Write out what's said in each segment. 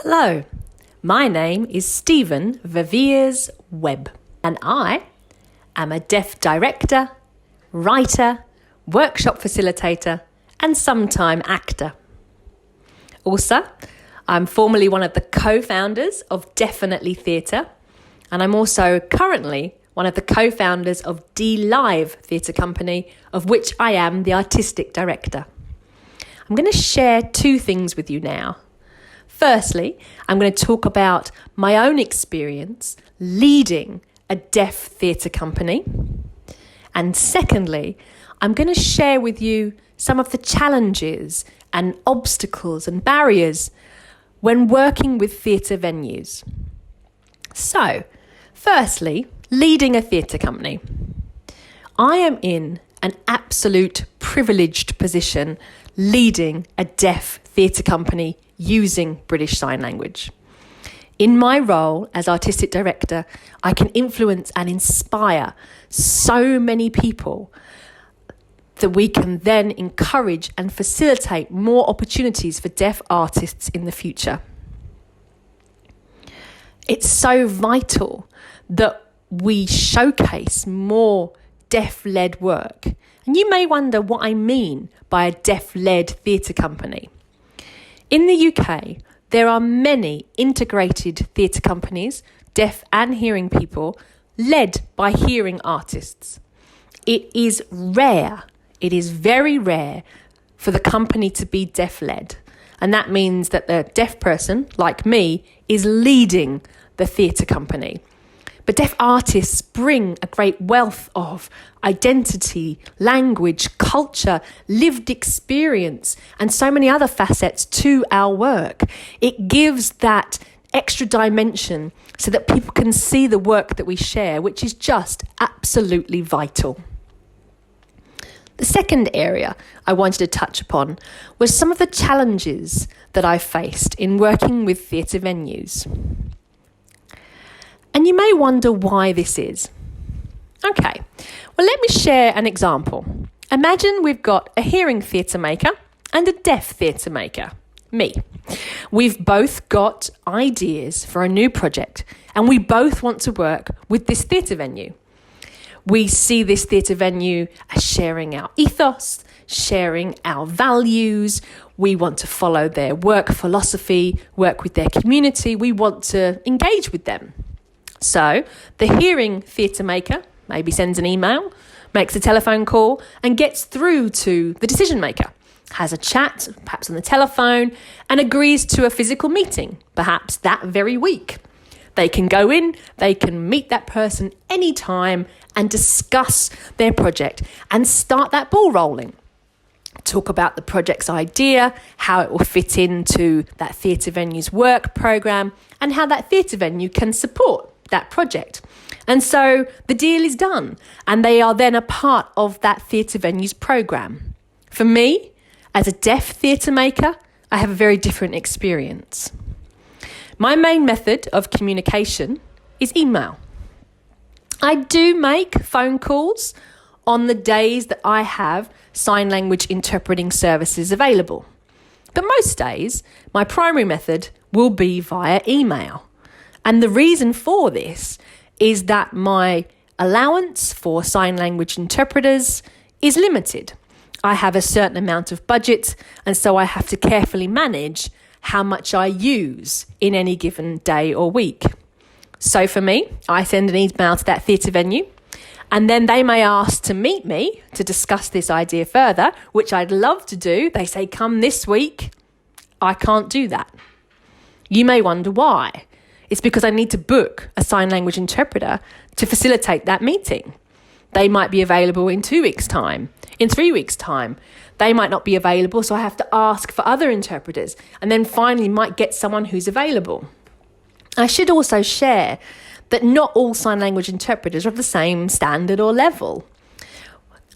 Hello, my name is Steven Vevers-Webb, and I am a deaf director, writer, workshop facilitator, and sometime actor. Also, I'm formerly one of the co-founders of Definitely Theatre, and I'm also currently one of the co-founders of D Live Theatre Company, of which I am the artistic director. I'm going to share two things with you now. Firstly, I'm going to talk about my own experience leading a deaf theatre company. And secondly, I'm going to share with you some of the challenges and obstacles and barriers when working with theatre venues. So, firstly, leading a theatre company. I am in an absolute privileged position leading a deaf theatre company using British Sign Language. In my role as artistic director, I can influence and inspire so many people that we can then encourage and facilitate more opportunities for deaf artists in the future. It's so vital that we showcase more deaf-led work. And you may wonder what I mean by a deaf-led theatre company. In the UK, there are many integrated theatre companies, deaf and hearing people, led by hearing artists. It is rare, it is very rare for the company to be deaf-led. And that means that the deaf person, like me, is leading the theatre company. But deaf artists bring a great wealth of identity, language, culture, lived experience, and so many other facets to our work. It gives that extra dimension so that people can see the work that we share, which is just absolutely vital. The second area I wanted to touch upon was some of the challenges that I faced in working with theatre venues. And you may wonder why this is. Okay, well, let me share an example. Imagine we've got a hearing theatre maker and a deaf theatre maker, me. We've both got ideas for a new project and we both want to work with this theatre venue. We see this theatre venue as sharing our ethos, sharing our values. We want to follow their work philosophy, work with their community. We want to engage with them. So the hearing theatre maker maybe sends an email, makes a telephone call and gets through to the decision maker, has a chat, perhaps on the telephone, and agrees to a physical meeting, perhaps that very week. They can go in, they can meet that person anytime and discuss their project and start that ball rolling. Talk about the project's idea, how it will fit into that theatre venue's work programme, and how that theatre venue can support that project. And so the deal is done and they are then a part of that theatre venue's programme. For me, as a deaf theatre maker, I have a very different experience. My main method of communication is email. I do make phone calls on the days that I have sign language interpreting services available. But most days, my primary method will be via email. And the reason for this is that my allowance for sign language interpreters is limited. I have a certain amount of budget, and so I have to carefully manage how much I use in any given day or week. So for me, I send an email to that theatre venue, and then they may ask to meet me to discuss this idea further, which I'd love to do. They say, come this week. I can't do that. You may wonder why. It's because I need to book a sign language interpreter to facilitate that meeting. They might be available in 2 weeks' time, in 3 weeks' time. They might not be available, so I have to ask for other interpreters and then finally might get someone who's available. I should also share that not all sign language interpreters are of the same standard or level.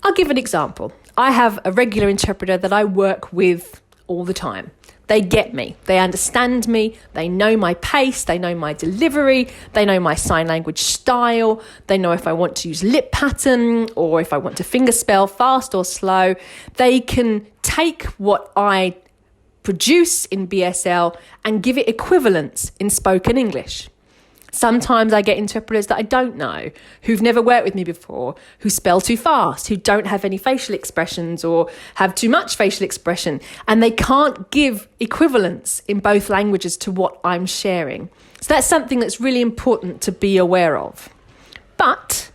I'll give an example. I have a regular interpreter that I work with all the time. They get me, they understand me, they know my pace, they know my delivery, they know my sign language style, they know if I want to use lip pattern or if I want to fingerspell fast or slow. They can take what I produce in BSL and give it equivalents in spoken English. Sometimes I get interpreters that I don't know, who've never worked with me before, who spell too fast, who don't have any facial expressions or have too much facial expression, and they can't give equivalents in both languages to what I'm sharing. So that's something that's really important to be aware of. But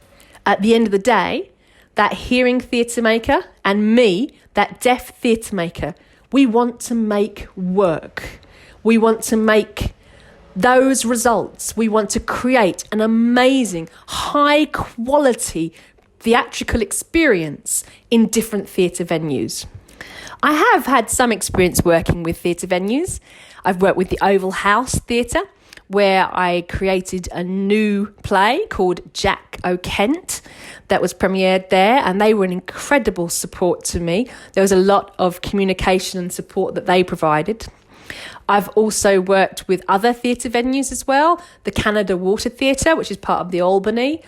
at the end of the day, that hearing theatre maker and me, that deaf theatre maker, we want to make work. We want to make those results. We want to create an amazing, high quality theatrical experience in different theatre venues. I have had some experience working with theatre venues. I've worked with the Oval House Theatre, where I created a new play called Jack O'Kent that was premiered there, and they were an incredible support to me. There was a lot of communication and support that they provided. I've also worked with other theatre venues as well, the Canada Water Theatre, which is part of the Albany,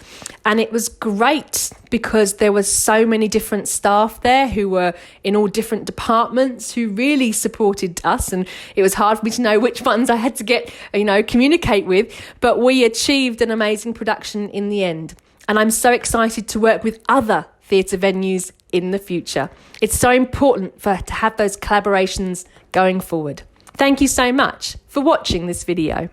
and it was great because there was so many different staff there who were in all different departments who really supported us, and it was hard for me to know which ones I had to communicate with, but we achieved an amazing production in the end. And I'm so excited to work with other theatre venues in the future. It's so important to have those collaborations going forward. Thank you so much for watching this video.